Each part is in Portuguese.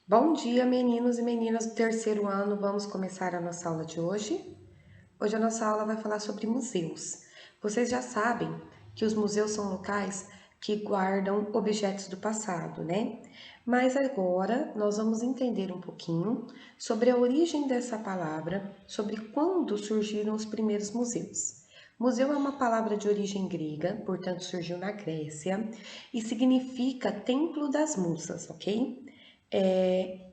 Bom dia, meninos e meninas do terceiro ano. Vamos começar a nossa aula de hoje? Hoje a nossa aula vai falar sobre museus. Vocês já sabem que os museus são locais que guardam objetos do passado, né? Mas agora nós vamos entender um pouquinho sobre a origem dessa palavra, sobre quando surgiram os primeiros museus. Museu é uma palavra de origem grega, portanto surgiu na Grécia e significa templo das musas, ok?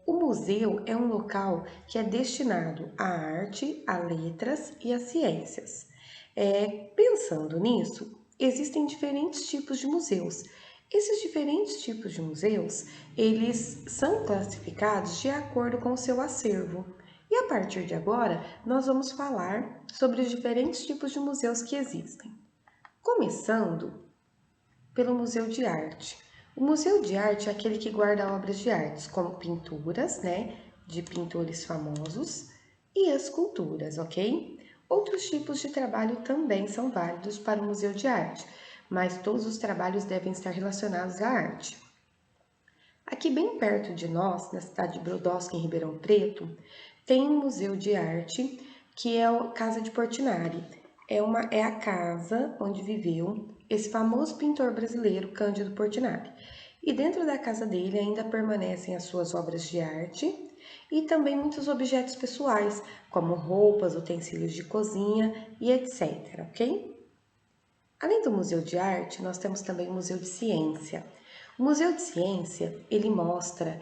O museu é um local que é destinado à arte, a letras e às ciências. Pensando nisso, existem diferentes tipos de museus. Esses diferentes tipos de museus, eles são classificados de acordo com o seu acervo. E a partir de agora, nós vamos falar sobre os diferentes tipos de museus que existem. Começando pelo Museu de Arte. O Museu de Arte é aquele que guarda obras de artes, como pinturas, né, de pintores famosos e esculturas, ok? Outros tipos de trabalho também são válidos para o Museu de Arte, mas todos os trabalhos devem estar relacionados à arte. Aqui bem perto de nós, na cidade de Brodowski, em Ribeirão Preto, tem um museu de arte que é a Casa de Portinari. É a casa onde viveu esse famoso pintor brasileiro, Cândido Portinari. E dentro da casa dele ainda permanecem as suas obras de arte e também muitos objetos pessoais, como roupas, utensílios de cozinha e etc, ok? Além do Museu de Arte, nós temos também o Museu de Ciência. O Museu de Ciência, ele mostra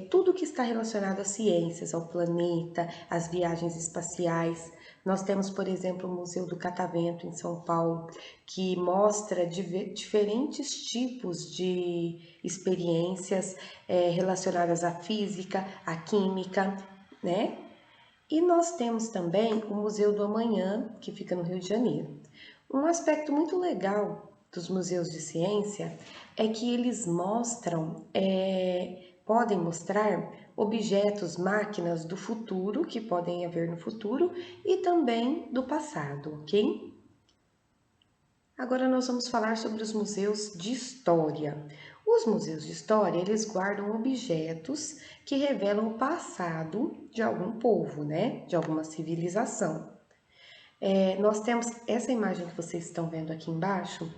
tudo que está relacionado às ciências, ao planeta, às viagens espaciais. Nós temos, por exemplo, o Museu do Catavento, em São Paulo, que mostra diferentes tipos de experiências relacionadas à física, à química, né? E nós temos também o Museu do Amanhã, que fica no Rio de Janeiro. Um aspecto muito legal dos museus de ciência é que eles podem mostrar objetos, máquinas do futuro, que podem haver no futuro, e também do passado, ok? Agora nós vamos falar sobre os museus de história. Os museus de história, eles guardam objetos que revelam o passado de algum povo, né? De alguma civilização. Nós temos essa imagem que vocês estão vendo aqui embaixo,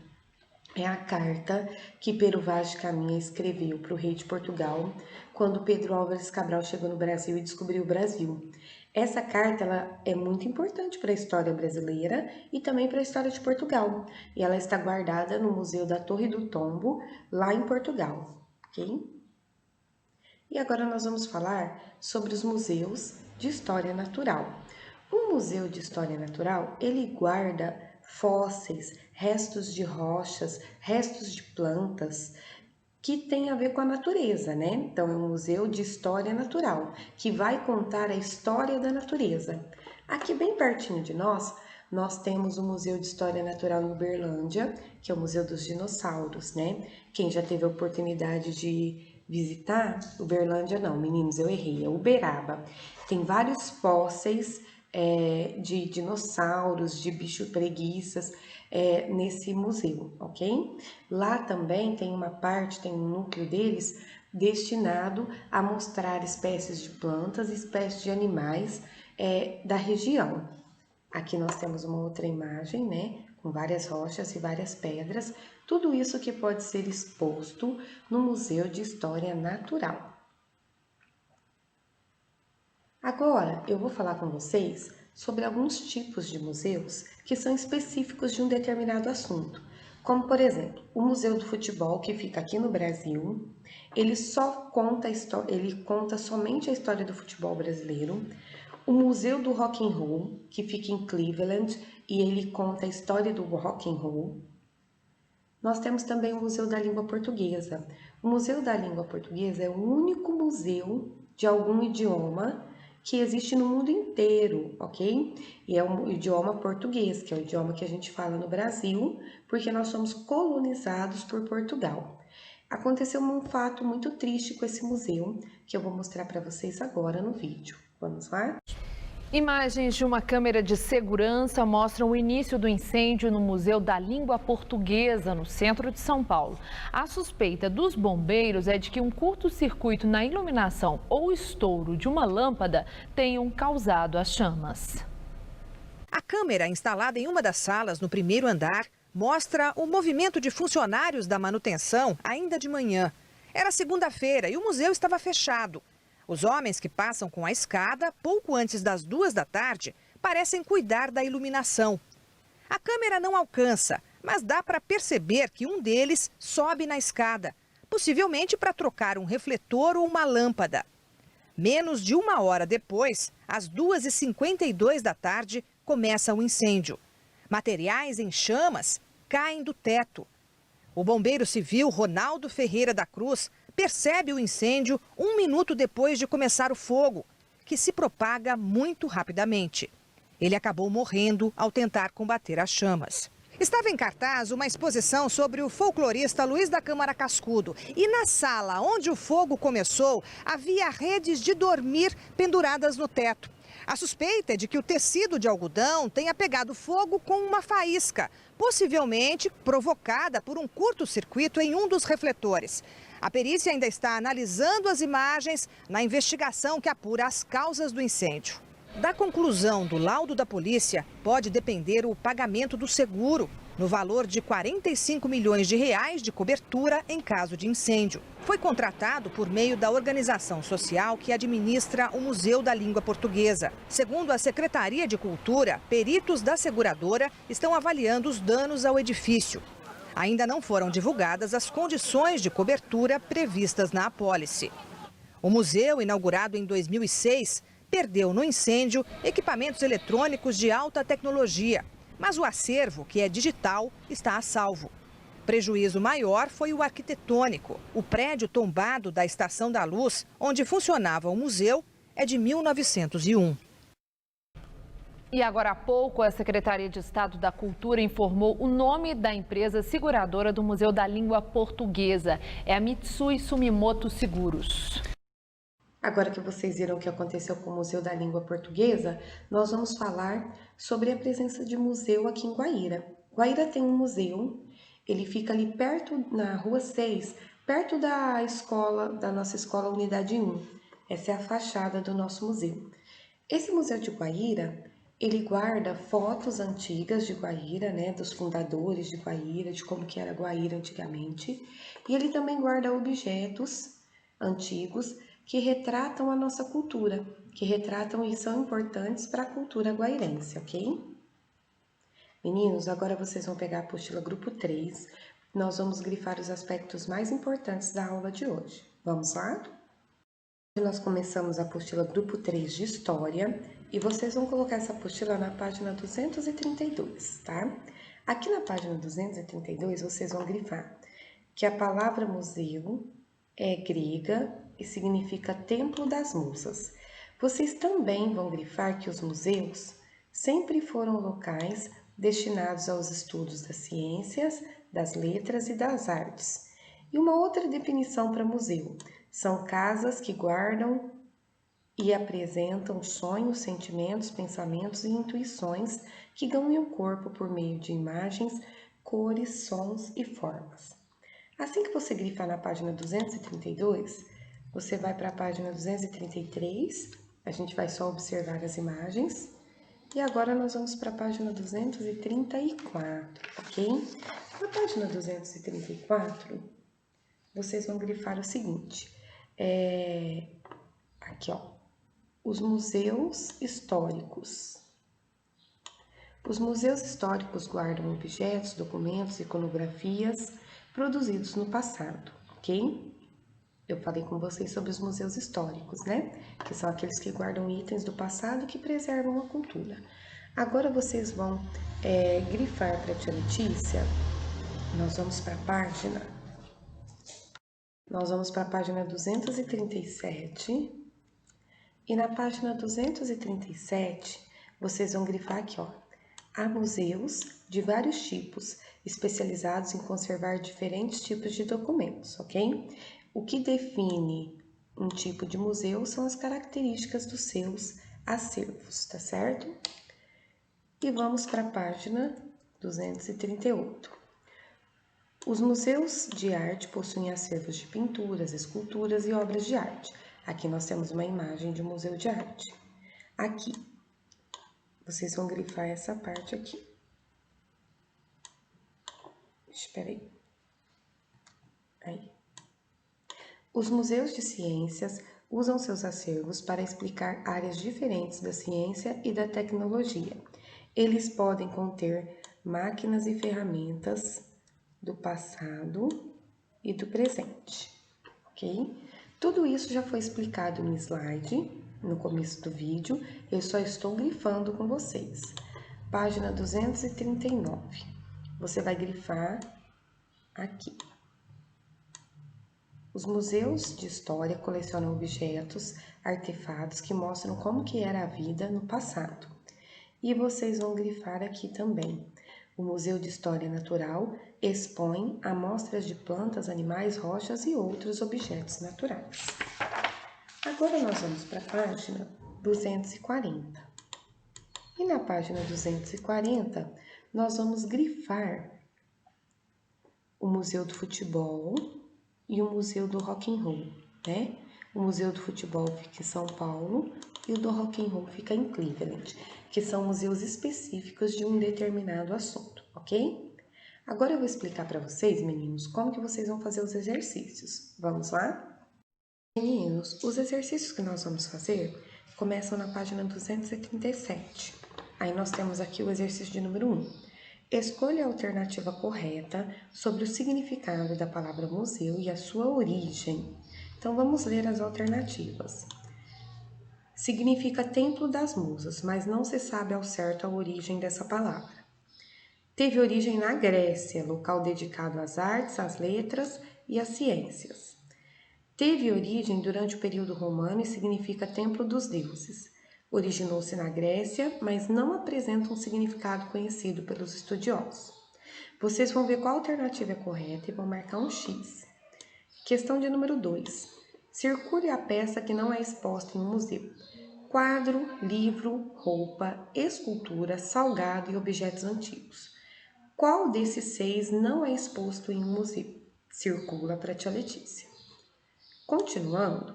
é a carta que Pero Vaz de Caminha escreveu para o rei de Portugal quando Pedro Álvares Cabral chegou no Brasil e descobriu o Brasil. Essa carta ela é muito importante para a história brasileira e também para a história de Portugal. E ela está guardada no Museu da Torre do Tombo, lá em Portugal, ok? E agora nós vamos falar sobre os museus de história natural. O Museu de História Natural, ele guarda fósseis, restos de rochas, restos de plantas que tem a ver com a natureza, né? Então é um museu de história natural, que vai contar a história da natureza. Aqui bem pertinho de nós, nós temos o Museu de História Natural em Uberlândia, que é o Museu dos Dinossauros, né? Quem já teve a oportunidade de visitar Uberlândia, não, meninos, eu errei, é Uberaba. Tem vários fósseis de dinossauros, de bicho preguiças nesse museu, ok? Lá também tem uma parte, tem um núcleo deles destinado a mostrar espécies de plantas, espécies de animais da região. Aqui nós temos uma outra imagem, né, com várias rochas e várias pedras, tudo isso que pode ser exposto no Museu de História Natural. Agora eu vou falar com vocês sobre alguns tipos de museus que são específicos de um determinado assunto. Como, por exemplo, o Museu do Futebol, que fica aqui no Brasil, ele só conta ele conta somente a história do futebol brasileiro. O Museu do Rock and Roll, que fica em Cleveland, e ele conta a história do rock and roll. Nós temos também o Museu da Língua Portuguesa. O Museu da Língua Portuguesa é o único museu de algum idioma que existe no mundo inteiro, ok? E é o idioma português, que é o idioma que a gente fala no Brasil, porque nós somos colonizados por Portugal. Aconteceu um fato muito triste com esse museu, que eu vou mostrar para vocês agora no vídeo. Vamos lá? Imagens de uma câmera de segurança mostram o início do incêndio no Museu da Língua Portuguesa, no centro de São Paulo. A suspeita dos bombeiros é de que um curto-circuito na iluminação ou estouro de uma lâmpada tenham causado as chamas. A câmera, instalada em uma das salas no primeiro andar, mostra o movimento de funcionários da manutenção ainda de manhã. Era segunda-feira e o museu estava fechado. Os homens que passam com a escada, pouco antes das 2 da tarde, parecem cuidar da iluminação. A câmera não alcança, mas dá para perceber que um deles sobe na escada, possivelmente para trocar um refletor ou uma lâmpada. Menos de 1 hora depois, às 2h52 da tarde, começa o incêndio. Materiais em chamas caem do teto. O bombeiro civil Ronaldo Ferreira da Cruz percebe o incêndio 1 minuto depois de começar o fogo, que se propaga muito rapidamente. Ele acabou morrendo ao tentar combater as chamas. Estava em cartaz uma exposição sobre o folclorista Luiz da Câmara Cascudo. E na sala onde o fogo começou, havia redes de dormir penduradas no teto. A suspeita é de que o tecido de algodão tenha pegado fogo com uma faísca, possivelmente provocada por um curto-circuito em um dos refletores. A perícia ainda está analisando as imagens na investigação que apura as causas do incêndio. Da conclusão do laudo da polícia, pode depender o pagamento do seguro, no valor de R$ 45 milhões de cobertura em caso de incêndio. Foi contratado por meio da organização social que administra o Museu da Língua Portuguesa. Segundo a Secretaria de Cultura, peritos da seguradora estão avaliando os danos ao edifício. Ainda não foram divulgadas as condições de cobertura previstas na apólice. O museu, inaugurado em 2006, perdeu no incêndio equipamentos eletrônicos de alta tecnologia, mas o acervo, que é digital, está a salvo. Prejuízo maior foi o arquitetônico. O prédio tombado da Estação da Luz, onde funcionava o museu, é de 1901. E agora há pouco, a Secretaria de Estado da Cultura informou o nome da empresa seguradora do Museu da Língua Portuguesa. É a Mitsui Sumimoto Seguros. Agora que vocês viram o que aconteceu com o Museu da Língua Portuguesa, nós vamos falar sobre a presença de museu aqui em Guaíra. Guaíra tem um museu, ele fica ali perto, na Rua 6, perto da escola, da nossa escola Unidade 1. Essa é a fachada do nosso museu. Esse museu de Guaíra, ele guarda fotos antigas de Guaíra, né, dos fundadores de Guaíra, de como que era Guaíra antigamente, e ele também guarda objetos antigos que retratam a nossa cultura, que retratam e são importantes para a cultura guairense, ok? Meninos, agora vocês vão pegar a apostila grupo 3, nós vamos grifar os aspectos mais importantes da aula de hoje. Vamos lá? Nós começamos a apostila grupo 3 de História e vocês vão colocar essa apostila na página 232, tá? Aqui na página 232 vocês vão grifar que a palavra museu é grega e significa Templo das Musas. Vocês também vão grifar que os museus sempre foram locais destinados aos estudos das ciências, das letras e das artes. E uma outra definição para museu: são casas que guardam e apresentam sonhos, sentimentos, pensamentos e intuições que ganham o corpo por meio de imagens, cores, sons e formas. Assim que você grifar na página 232, você vai para a página 233, a gente vai só observar as imagens. E agora nós vamos para a página 234, ok? Na página 234, vocês vão grifar o seguinte, aqui ó, os museus históricos. Os museus históricos guardam objetos, documentos, iconografias produzidos no passado, ok? Eu falei com vocês sobre os museus históricos, né? Que são aqueles que guardam itens do passado e que preservam a cultura. Agora vocês vão grifar para a tia Letícia. Nós vamos para a página 237. E na página 237, vocês vão grifar aqui, ó. Há museus de vários tipos, especializados em conservar diferentes tipos de documentos, ok? O que define um tipo de museu são as características dos seus acervos, tá certo? E vamos para a página 238. Os museus de arte possuem acervos de pinturas, esculturas e obras de arte. Aqui nós temos uma imagem de um museu de arte. Aqui, vocês vão grifar essa parte aqui. Espera aí. Aí. Os museus de ciências usam seus acervos para explicar áreas diferentes da ciência e da tecnologia. Eles podem conter máquinas e ferramentas do passado e do presente, ok? Tudo isso já foi explicado no slide, no começo do vídeo, eu só estou grifando com vocês. Página 239, você vai grifar aqui. Os museus de história colecionam objetos, artefatos que mostram como que era a vida no passado. E vocês vão grifar aqui também. O Museu de História Natural expõe amostras de plantas, animais, rochas e outros objetos naturais. Agora nós vamos para a página 240. E na página 240, nós vamos grifar o Museu do Futebol e o Museu do Rock and Roll, né? O Museu do Futebol fica em São Paulo e o do Rock and Roll fica em Cleveland, que são museus específicos de um determinado assunto, ok? Agora eu vou explicar para vocês, meninos, como que vocês vão fazer os exercícios. Vamos lá? Meninos, os exercícios que nós vamos fazer começam na página 237. Aí nós temos aqui o exercício de número 1. Escolha a alternativa correta sobre o significado da palavra museu e a sua origem. Então, vamos ler as alternativas. Significa Templo das Musas, mas não se sabe ao certo a origem dessa palavra. Teve origem na Grécia, local dedicado às artes, às letras e às ciências. Teve origem durante o período romano e significa Templo dos Deuses. Originou-se na Grécia, mas não apresenta um significado conhecido pelos estudiosos. Vocês vão ver qual alternativa é correta e vão marcar um X. Questão de número 2. Circule a peça que não é exposta em um museu. Quadro, livro, roupa, escultura, salgado e objetos antigos. Qual desses 6 não é exposto em um museu? Circula para a tia Letícia. Continuando.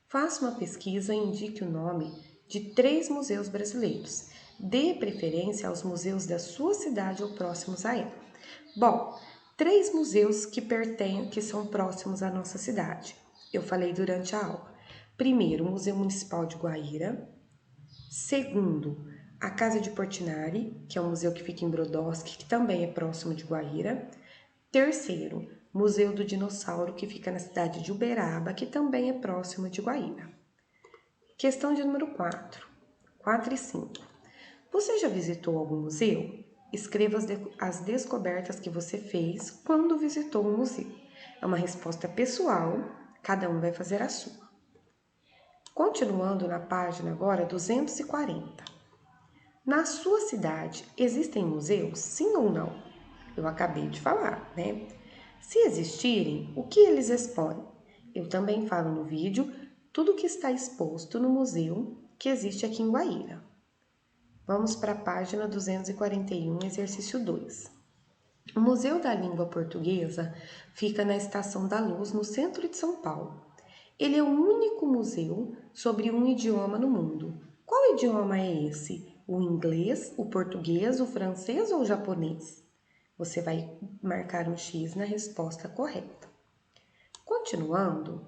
Faça uma pesquisa e indique o nome de 3 museus brasileiros. Dê preferência aos museus da sua cidade ou próximos a ela. Bom, 3 museus que são próximos à nossa cidade. Eu falei durante a aula. Primeiro, o Museu Municipal de Guaíra. Segundo, a Casa de Portinari, que é um museu que fica em Brodowski, que também é próximo de Guaíra. Terceiro, Museu do Dinossauro, que fica na cidade de Uberaba, que também é próximo de Guaíra. Questão de número 4. 4 e 5. Você já visitou algum museu? Escreva as descobertas que você fez quando visitou um museu. É uma resposta pessoal, cada um vai fazer a sua. Continuando na página agora 240. Na sua cidade, existem museus? Sim ou não? Eu acabei de falar, né? Se existirem, o que eles expõem? Eu também falo no vídeo tudo que está exposto no museu que existe aqui em Guaíra. Vamos para a página 241, exercício 2. O Museu da Língua Portuguesa fica na Estação da Luz, no centro de São Paulo. Ele é o único museu sobre um idioma no mundo. Qual idioma é esse? O inglês, o português, o francês ou o japonês? Você vai marcar um X na resposta correta. Continuando,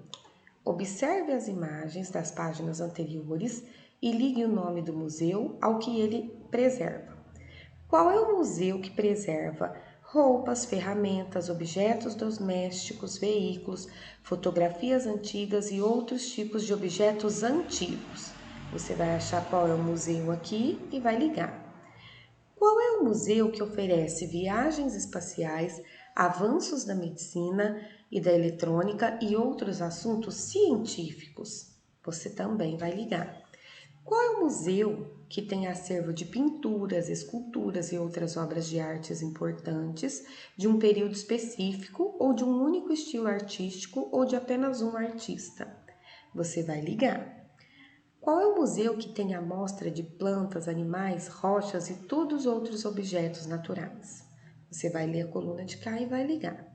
observe as imagens das páginas anteriores e ligue o nome do museu ao que ele preserva. Qual é o museu que preserva roupas, ferramentas, objetos domésticos, veículos, fotografias antigas e outros tipos de objetos antigos? Você vai achar qual é o museu aqui e vai ligar. Qual é o museu que oferece viagens espaciais, avanços da medicina e da eletrônica e outros assuntos científicos? Você também vai ligar. Qual é o museu que tem acervo de pinturas, esculturas e outras obras de artes importantes de um período específico ou de um único estilo artístico ou de apenas um artista? Você vai ligar. Qual é o museu que tem amostra de plantas, animais, rochas e todos os outros objetos naturais? Você vai ler a coluna de cá e vai ligar.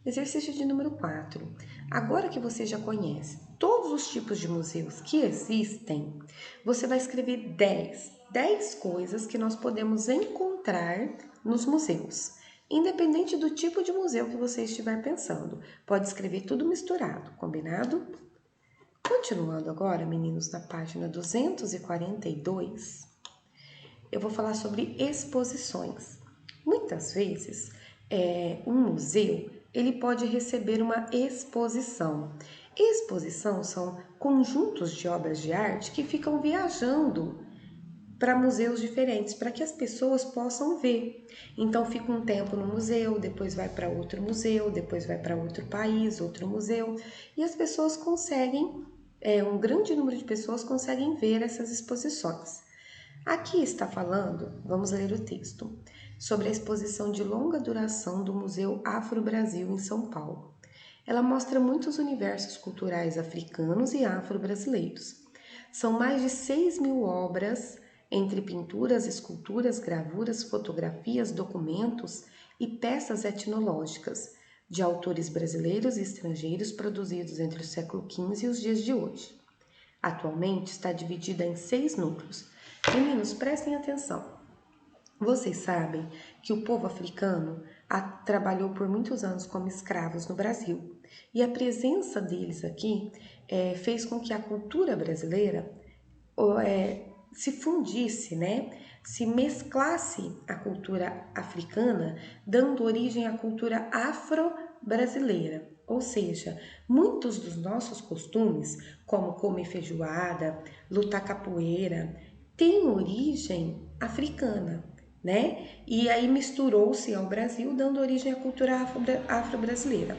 Exercício de número 4. Agora que você já conhece todos os tipos de museus que existem, você vai escrever 10 coisas que nós podemos encontrar nos museus. Independente do tipo de museu que você estiver pensando, pode escrever tudo misturado, combinado? Continuando agora, meninos, na página 242, eu vou falar sobre exposições. Muitas vezes, um museu ele pode receber uma exposição. Exposição são conjuntos de obras de arte que ficam viajando para museus diferentes, para que as pessoas possam ver. Então fica um tempo no museu, depois vai para outro museu, depois vai para outro país, outro museu, e as pessoas conseguem, um grande número de pessoas conseguem ver essas exposições. Aqui está falando, vamos ler o texto, sobre a exposição de longa duração do Museu Afro-Brasil em São Paulo. Ela mostra muitos universos culturais africanos e afro-brasileiros. São mais de 6.000 obras, entre pinturas, esculturas, gravuras, fotografias, documentos e peças etnológicas, de autores brasileiros e estrangeiros produzidos entre o século XV e os dias de hoje. Atualmente está dividida em 6 núcleos. Meninos, prestem atenção. Vocês sabem que o povo africano trabalhou por muitos anos como escravos no Brasil. E a presença deles aqui fez com que a cultura brasileira se fundisse, né? Se mesclasse a cultura africana, dando origem à cultura afro-brasileira. Ou seja, muitos dos nossos costumes, como comer feijoada, lutar capoeira, têm origem africana, né? E aí misturou-se ao Brasil, dando origem à cultura afro-brasileira.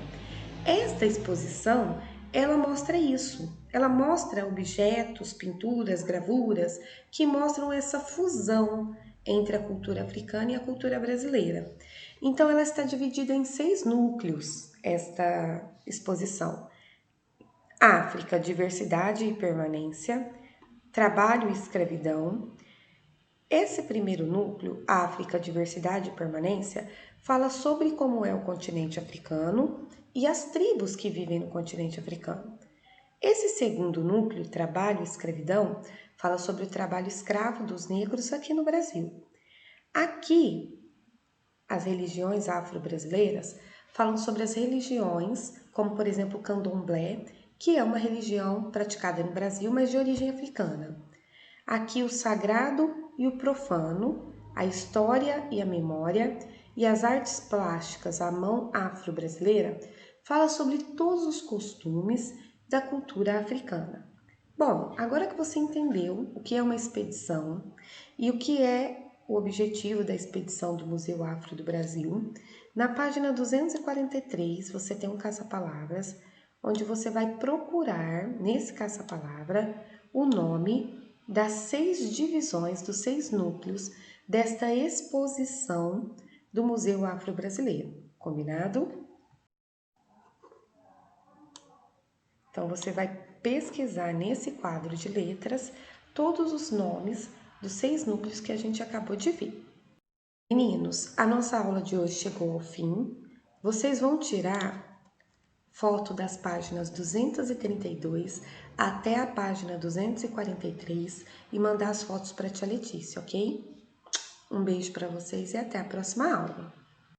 Esta exposição, ela mostra isso. Ela mostra objetos, pinturas, gravuras que mostram essa fusão entre a cultura africana e a cultura brasileira. Então, ela está dividida em 6 núcleos, esta exposição. África, diversidade e permanência, trabalho e escravidão. Esse primeiro núcleo, África, diversidade e permanência, fala sobre como é o continente africano e as tribos que vivem no continente africano. Esse segundo núcleo, trabalho e escravidão, fala sobre o trabalho escravo dos negros aqui no Brasil. Aqui, as religiões afro-brasileiras falam sobre as religiões, como por exemplo o candomblé, que é uma religião praticada no Brasil, mas de origem africana. Aqui o sagrado e o profano, a história e a memória e as artes plásticas à mão afro-brasileira fala sobre todos os costumes da cultura africana. Bom, agora que você entendeu o que é uma expedição e o que é o objetivo da expedição do Museu Afro do Brasil, na página 243 você tem um caça-palavras, onde você vai procurar, nesse caça-palavra, o nome das 6 divisões, dos 6 núcleos desta exposição do Museu Afro-Brasileiro. Combinado? Então, você vai pesquisar nesse quadro de letras todos os nomes dos 6 núcleos que a gente acabou de ver. Meninos, a nossa aula de hoje chegou ao fim. Vocês vão tirar foto das páginas 232 até a página 243 e mandar as fotos para a tia Letícia, ok? Um beijo para vocês e até a próxima aula.